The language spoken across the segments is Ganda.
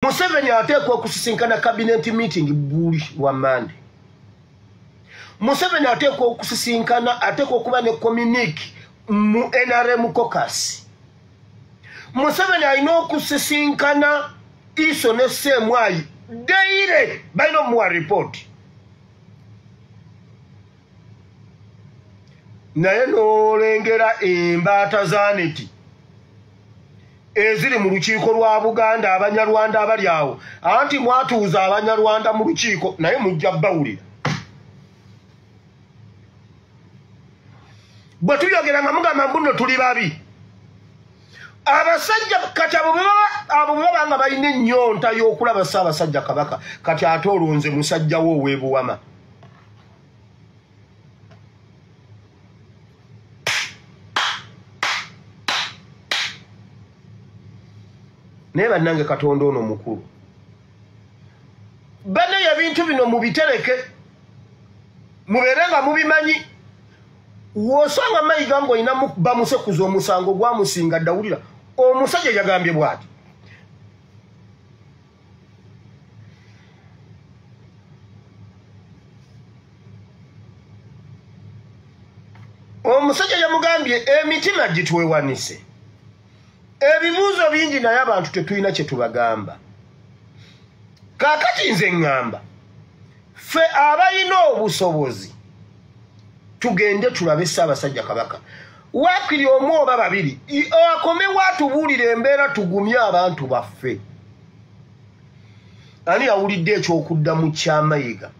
Museveni ateekwa okusisinkana cabinet meeting buli wa Monday. Museveni ateekwa okusisinkana, ateekwa okuba ne communique mu NRM caucus. Museveni alina okusisinkana Iso ne Semwai daily balina omuwa report. Naye n'olengera embaata zaaneti eziri mu lukiiko lwa Buganda Abanyarwanda abali awo anti mwatuuza Abanyarwanda mu lukiiko naye mujja bawulira. Bwe tuyogera nga mugamba mbuno tuli babi. Abasajja kati abo baba nga balina ennyonta y'okulaba Ssaabasajja Kabaka kati ate olonze musajja wo ow'ebuwama. Naye bannange Katonda ono mukulu. Bane ebintu bino mubitereke mubeere nga mubimanyi. Wosanga Mayiga ng'olina bamusekuza omusango gwamusinga Dawulira. Omusajja yagambye bw'ati. Omusajja yamugambye emitima gitwewanise. Ebibuuzo bingi naye abantu tetulina kye tubagamba. Kaakati nze ngamba ffe abalina obusobozi tugende tulabe Ssaabasajja Kabaka. Waakiri omu oba babiri akomewo atubuulire embeera tugumye abantu baffe. Ani yawulidde ekyokuddamu kya Mayiga?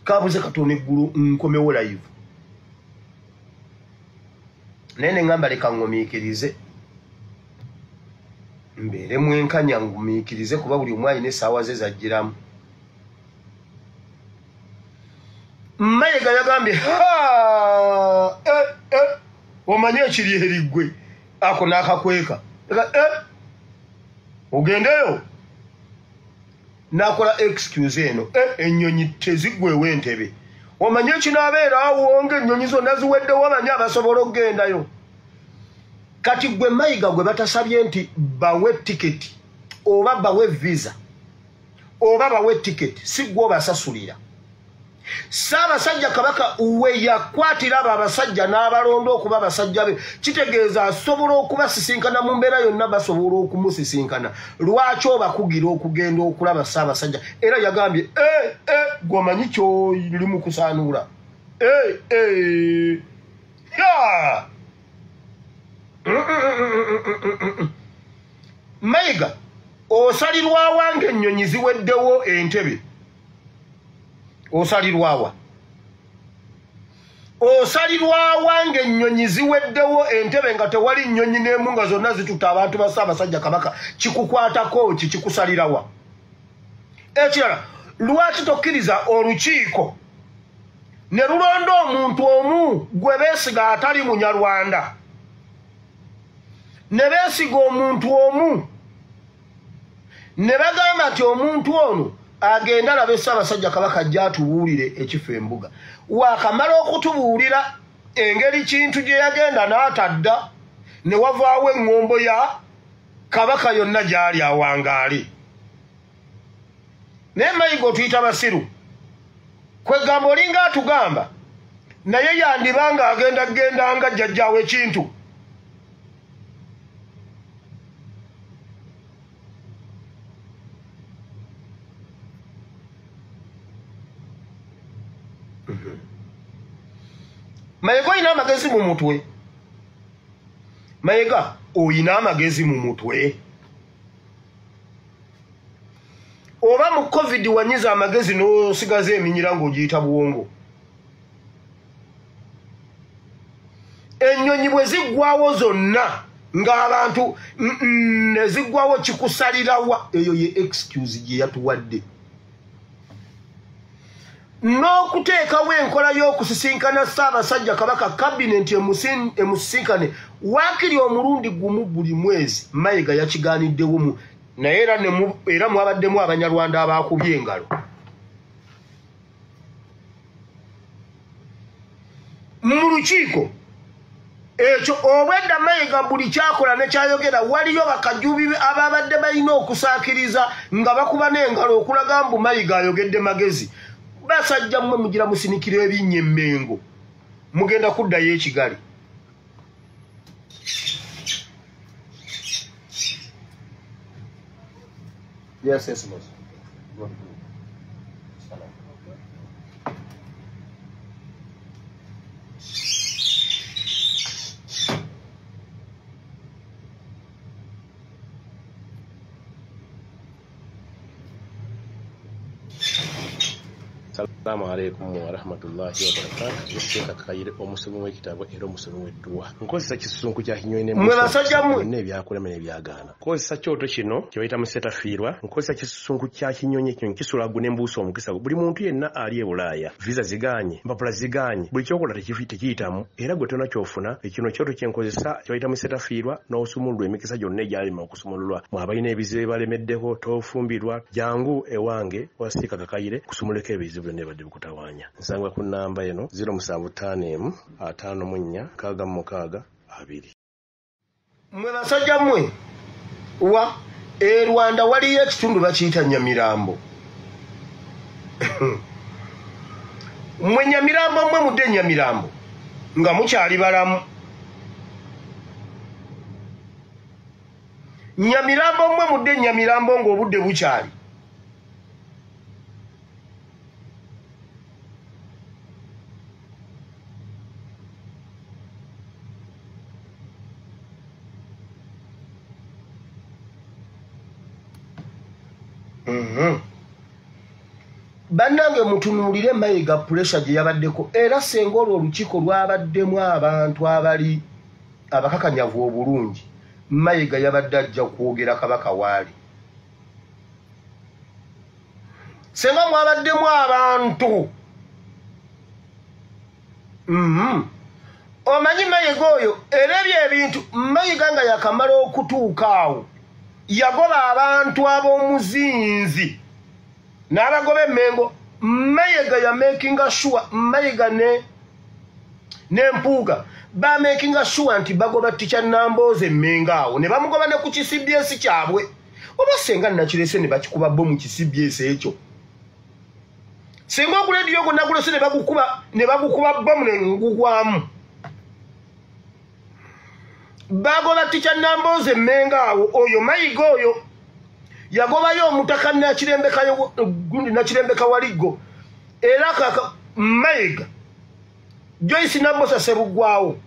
Kaabuze katono eggulu nkomewo live. Naye ne ngamba leka nkomiikirize. Mbeere mwenkanya ngumiikirize kuba buli omu alina essaawa ze zajjiramu. Mayiga yagambye omanye ekiri eriggwe ako n'akakweka ogendeyo n'akola excuse eno ennyonyi teziggwewo entebe omanye ekinaabeera awo ng'ennyonyi zonna ziweddewo omanye abasobola okugendayo. Kati gwe Mayiga gwe batasabye nti bawe tiketi oba bawe visa oba bawe tiketi si gwe obasasulira. Ssaabasajja Kabaka we yakwatira abo abasajja n'abalonda okuba abasajja be kitegeeza asobola okubasisinkana mu mbeera yonna basobola okumusisinkana. Lwaki obakugira okugenda okulaba Ssaabasajja? Era yagambye gwomanyi kyoli mu kusaanuula. Mayiga osalirwawa ng'ennyonyi ziweddewo entebe. Osalirwawa ng'ennyonyi ziweddewo entebe nga tewali nnyonyi n'emu nga zonna zituta abantu ba Ssaabasajja Kabaka. Kikukwatako ki? Kikusalirawa? Ekirala, lwaki tokkiriza olukiiko ne lulonda omuntu omu gwe beesiga atali Munyarwanda, ne beesiga omuntu omu ne bagamba nti omuntu ono agenda alabe Ssaabasajja Kabaka ajja atubuulire ekifo embuga. Waakamala okutubuulira engeri kintu gye yagenda n'atadda ne wavaawo eŋŋombo ya Kabaka yonna gy'ali awangaale. Naye Mayiga otuyita basiru kwegamba olinga atugamba naye yandiba nga agendagendanga jjajjaawe ekintu. Mayiga oyina amagezi mu mutwe. Mayiga oyina amagezi mu mutwe. Oba mu COVID wanyiza amagezi n'osigaza eminyira ng'ogiyita buwongo. Ennyonyi bwe ziggwawo zonna ng'abantu ne ziggwawo kikusalirawa. Eyo ye excuse gye yatuwadde. N'okuteekawo enkola y'okusisinkana Ssaabasajja Kabaka kabinenti emusisinkane waakiri omulundi gumu buli mwezi. Mayiga yakigaaniddewo naye era mwabaddemu Abanyarwanda abaakubye engalo. Mu lukiiko ekyo obwedda Mayiga buli kyakola ne kyayogera waliyo bakajubi ababadde balina okusaakiriza nga bakuba n'engalo okulaga mbu Mayiga ayogedde magezi basajja mmwe mugira musinikira ebinnya emmengo mugenda kuddayo ekigali yes boss. Assalamu alaikum wa rahmatullahi wa barakatuh. Yasheka kayire omusomo w'ekitabo era omusomo w'edduwa. Nkozesa kisunku kya kinyonyi ne mwe basajja mwe ne byakulema ne byagaana. Nkozesa kyoto kino kye bayita musetafiirwa. Nkozesa kisunku kya kinyonyi kino kisulagu n'embuuso omukisa. Buli muntu yenna ali e Bulaaya. Visa ziganye, mpapula ziganye. Buli kyokola tekiyitamu era gwe tonna kyofuna. Ekino kyoto kye nkozesa kye bayita musetafiirwa n'osumululwa emikisa gyonna egyalima okusumululwa. Mwabalina ebizibu balemeddeko tofumbirwa jangu ewange wasiika kakayire kusumuleka ebizibu ne bukutawanya. Nsangwa ku namba eno 075 54 2. Mwe basajja mmwe wa Rwanda waliyo ekitundu bakiyita Nyamirambo. Mwe Nyamirambo mmwe mudde Nyamirambo nga mukyali balamu. Nyamirambo mmwe mudde Nyamirambo ng'obudde bukyali. Bannange mutunuulire Mayiga pressure gye yabaddeko era senga olwo olukiiko lwabaddemu abantu abali abakakanyavu obulungi Mayiga yabadde ajja kwogera kabaka waali. Senga mwabaddemu abantu omanyi Mayiga oyo era ebintu Mayiga nga yakamala okutuuka awo yagoba abantu ab'omuzinzi n'abagoba emmengo. Mayiga ya making sure Mayiga n'empuuga ba making sure nti bagoba Teacher Nambooze emmengo awo ne bamugoba ne ku CBS kyabwe oba senga nakirese ne bakikuba bo mu CBS ekyo senga okulediyo gonna gulese ne bagukuba bomu ne ngugwamu bagoba Teacher Nambooze emmengo awo oyo Mayiga oyo yagobayo omutaka nakirembekayo gundi nakirembeka waligo era kaka Mayiga Joyce Nambooze Sebugwawo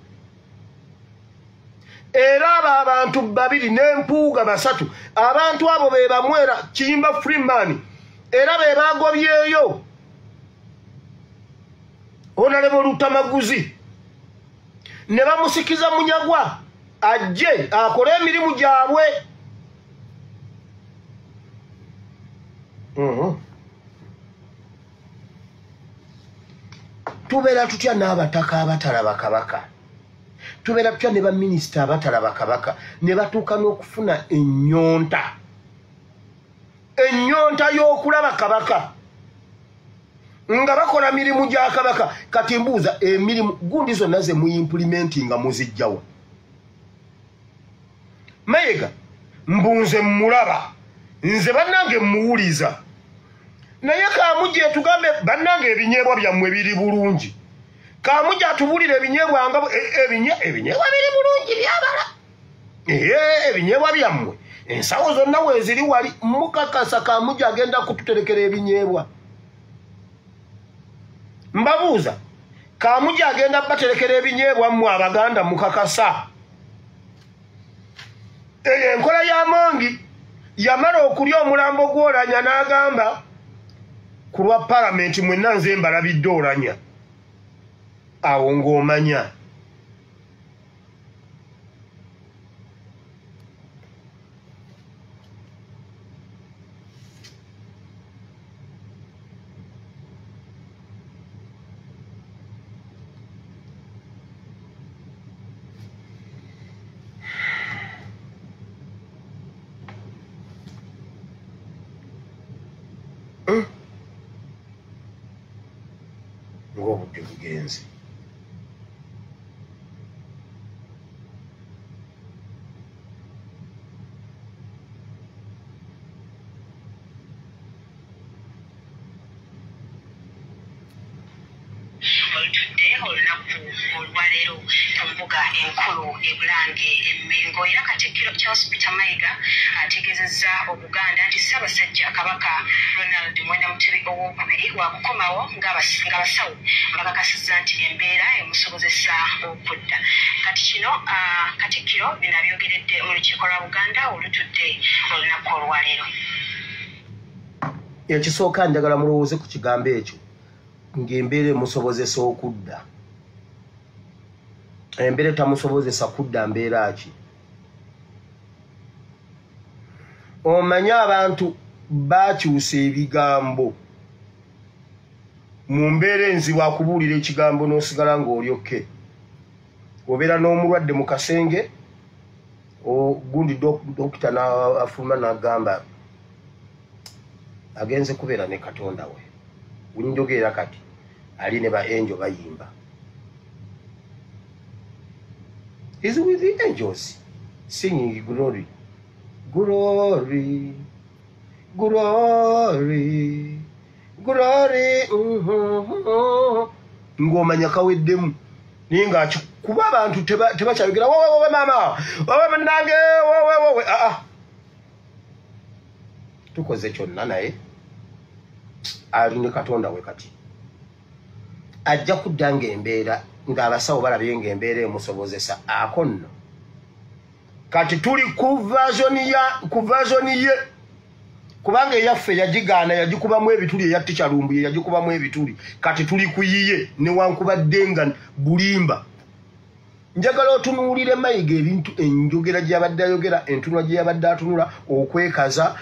era abantu babiri n'empuuga basatu abantu abo be bamwera Kiyimba Freeman era be bagobyeyo Honorable Lutamaguzi ne bamusikiza Munyagwa ajje akole emirimu gyabwe. Tubeera tutya n'abataka abatalaba kabaka, tubeera tutya ne baminisita abatalaba kabaka ne batuuka n'okufuna ennyonta y'okulaba kabaka nga bakola mirimu gya kabaka. Kati mbuuza emirimu gundi zonna ze muimplementinga muzijjawa. Mayiga mbunze mulaba nze bannange muwuliza naye kaamujja tugambe bannange ebinyeebwa byammwe biri bulungi. Kaamujja atubulire ebinyeebwa nga ebinyeebwa biri bulungi byabala. Ebinyeebwa byammwe ensawo zonna weeziri wali mukakasa Kaamujja agenda kututerekera ebinyeebwa. Mbabuuza Kaamujja agenda baterekera ebinyeebwa mmwe Abaganda mukakasa. Enkola ya Mongi yamala okulya omulambo gw'Olanya n'agamba ku lwa palamenti mwenna nze mbalabidde Olanya. Awo ng'omanya ng'obudde bugenze. olwaleero ku mbuga enkulu ebulange emmengo era Katikkiro Charles Peter Mayiga ategeezezza Obuganda nti Ssaabasajja Kabaka Ronald Muwenda Mutebi owookubiri waakukomawo ng'abasawo bakakasizza nti embeera emusobozesa okudda. Kati kino Katikkiro bino abyogeredde mu lukiiko lwa Buganda olutudde olunaku olwaleero. Ekisooka njagala mulowooze ku kigambo ekyo ng'embeera emusobozesa okudda. Embeera tamusobozesa kudda mbeera ki? Omanyi abantu bakyusa ebigambo mu mbeera enzibu akubuulira ekigambo n'osigala ng'olyokke. Obeera n'omulwadde mu kasenge ogundi dokita n'afuluma n'agamba agenze kubeera ne Katonda we. Njogera kati ali ne ba angel bayimba. Is with the angels singing glory, glory, glory, glory. Ngomanya kaweddemu ninga kuba abantu tebakyayogera wowe mama wowe nange wowe tukoze kyonna naye ali ne Katonda we kati ajja kuddanga embeera ng'abasawo balabye ng'embeera emusobozesa akonno. Kati tuli ku version ye kubanga eyaffe yagigaana yagikubamu ebituli eya Ticha Lumbuye yagikubamu ebituli. Kati tuli ku yiye newankubadde nga bulimba. Njagala otunuulire Mayiga ebintu enjogera gye yabadde ayogera entunula gye yabadde atunula okwekaza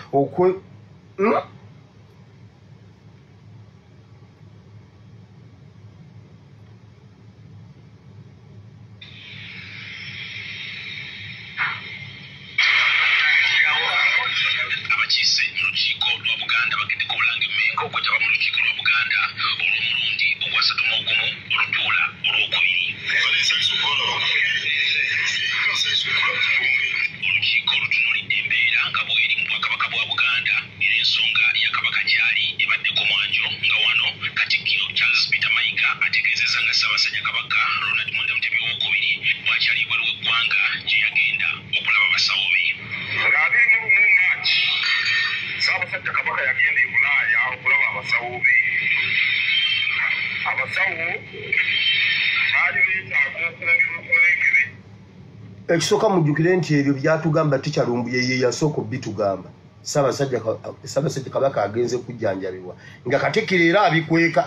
ekisooka mujjukire nti ebyo byatugamba Ticha Lumbuye ye yasooka bitugamba. Ssaabasajja Kabaka agenze kujjanjabibwa nga Katikkiro era abikweka.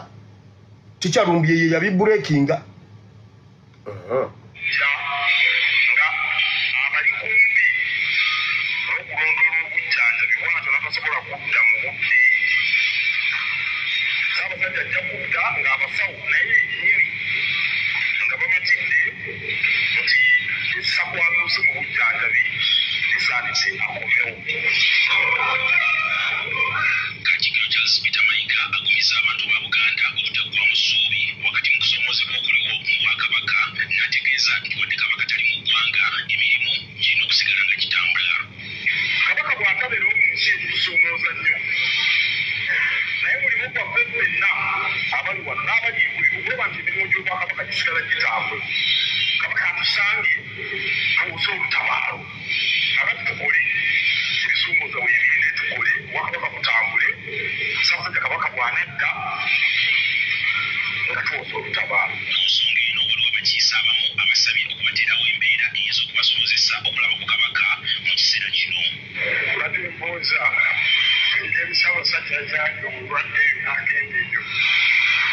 Ticha Lumbuye ye yabiburekinga. Katikkiro Charles Peter Mayiga agumizza abantu ba Buganda obutaggwa mu ssuubi wakati mu kusoomoozebwa okuliwo mu Bwakabaka n'ategeeza nti wadde Kabaka tali mu ggwanga emirimu girina okusigala nga kitambula. Kabaka bw'akabeera mu nsi etusoomooza nnyo naye mulimu gwaffe ffenna abali wano n'abali ebweru okulaba nti emirimu gy'Obwakabaka gisigala gitambula. Kabaka atusange tuwuse olutabaalo kakati tukole ebisuumuuza weebirinde tukole Obwakabaka butambule. Ssaabasajja Kabaka bw'anadda nga tuwuse olutabaalo. Mu nsonga eno waliwo abakiise abamu abasabye okubateerawo embeera eyinza okubasobozesa okulaba ku Kabaka mu kiseera kino. Obadde mbuuza engeri Ssaabasajja gyali omulwadde n'agenda eyo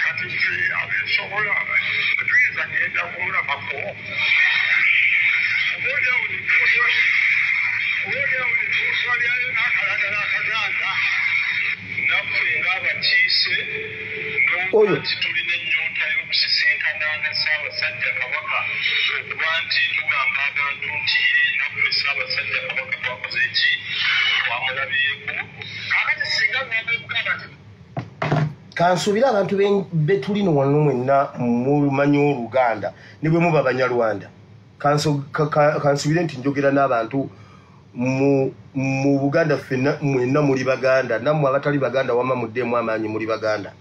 kati ffe abeesobola tetuyinza genda kumulabako. Oboolyawo netuuswa lyayo n'akalagala akaganda naffe ng'abakiise nti tulina ennyota y'okusisinkana ne Ssaabasajja Kabaka okuba nti tugamba abantu nti ye naffe Ssaabasajja Kabaka twakoze ki twamulabyeko kakati singa ngambekugamba nti kansuubire abantu betulino wano mwenna mumanyi Oluganda ne bwe muba Banyarwanda. Kansuubire nti njogera n'abantu mu Buganda ffenna mwenna muli Baganda nammwe abatali Baganda wama muddemu amaanyi muli Baganda.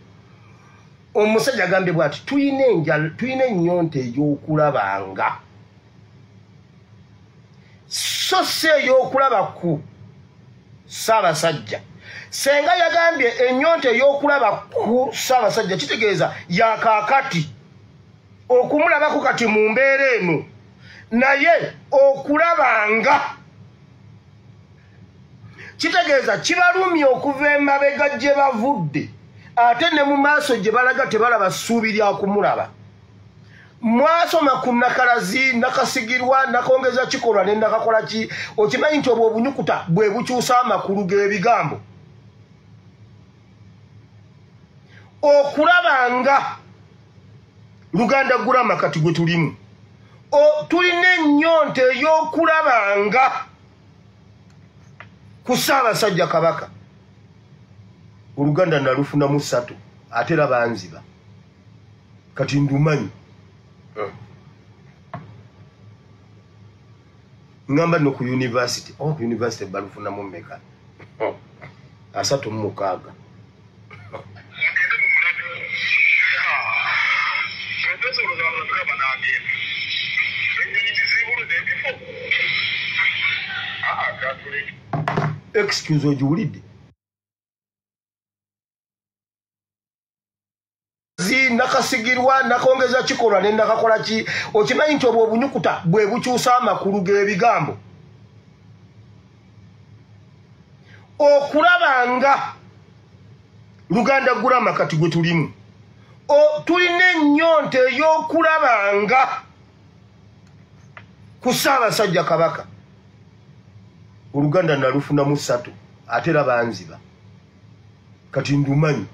omusajja agambye bw'ati tuyina ennyonta ey'okulabanga so si ey'okulaba ku Ssaabasajja. Senga yagambye ennyonta ey'okulaba ku Ssaabasajja kitegeeza yakaakati okumulabako kati mu mbeera eno naye okulabanga kitegeeza kibalumye okuva emabega gye bavudde ate ne mu maaso gye balaga tebalaba ssuubi lya kumulaba. Mwasoma ku Nakalazi, Nakasigirwa, Nakongeza kikolwa ne Nakakola ki, okimanyi nti obwo obunyukuta bwe bukyusa amakulu g'ebigambo. Okulabanga Luganda gulama kati gwe tulimu. Tulina ennyonta ey'okulabanga ku Ssaabasajja Kabaka. Oluganda nalufunamu 3 ate laba nziba kati ndumanyi. Ngamba no ku university. University balufunamu mmeka? 36. Excuse ojiwulidde? Nakasigirwa, Nakongeza kikolwa ne Nakakola ki, okimanyi nti obwo obunyukuta bwe bukyusa amakulu g'ebigambo. Okulabanga Luganda gulama kati gwe tulimu. Tulina ennyonta ey'okulabanga ku Ssaabasajja Kabaka. Oluganda nalufunamu 3 ate laba nziba kati ndumanyi.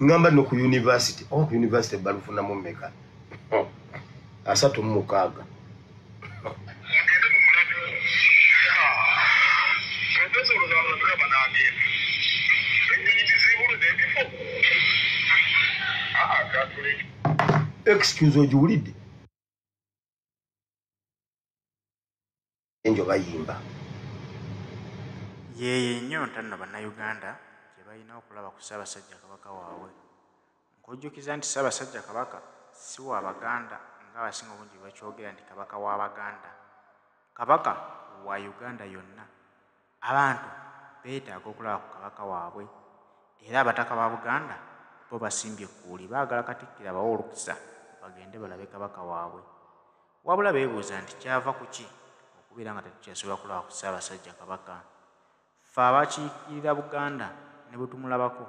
Ngamba no ku university. University balufunamu mmeka? 36. Excuse ojiwulidde? Enjo bayimba. Yeye ennyonta nno bannayuganda gye balina okulaba ku Ssaabasajja Kabaka waabwe. Nkujjukiza nti Ssaabasajja Kabaka si wa Baganda ng'abasinga obungi bakyogera nti Kabaka wa Baganda. Kabaka wa Uganda yonna. Abantu beetaaga okulaba ku Kabaka waabwe era abataka ba Buganda bo basimbye kuuli baagala Katikkiro abawe olukisa bagende balabe Kabaka waabwe. Wabula beebuuza nti kyava ku ki okubeera nga tetukyasobola kulaba ku Ssaabasajja Kabaka. Ffe abakiikirira Buganda ne bwe tumulabako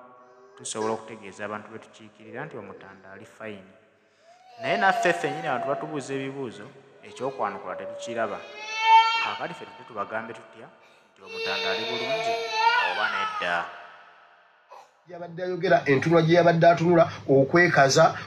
tusobola okutegeeza abantu be tukiikirira nti Omutanda ali fayini. Naye naffe ffennyini abantu batubuuza ebibuuzo ekyokwanukula tetukiraba. Kaakati ffe tute tubagambe tutya nti Omutanda ali bulungi oba nedda. Yabadde ayogera entunula gye yabadde atunula okwekaza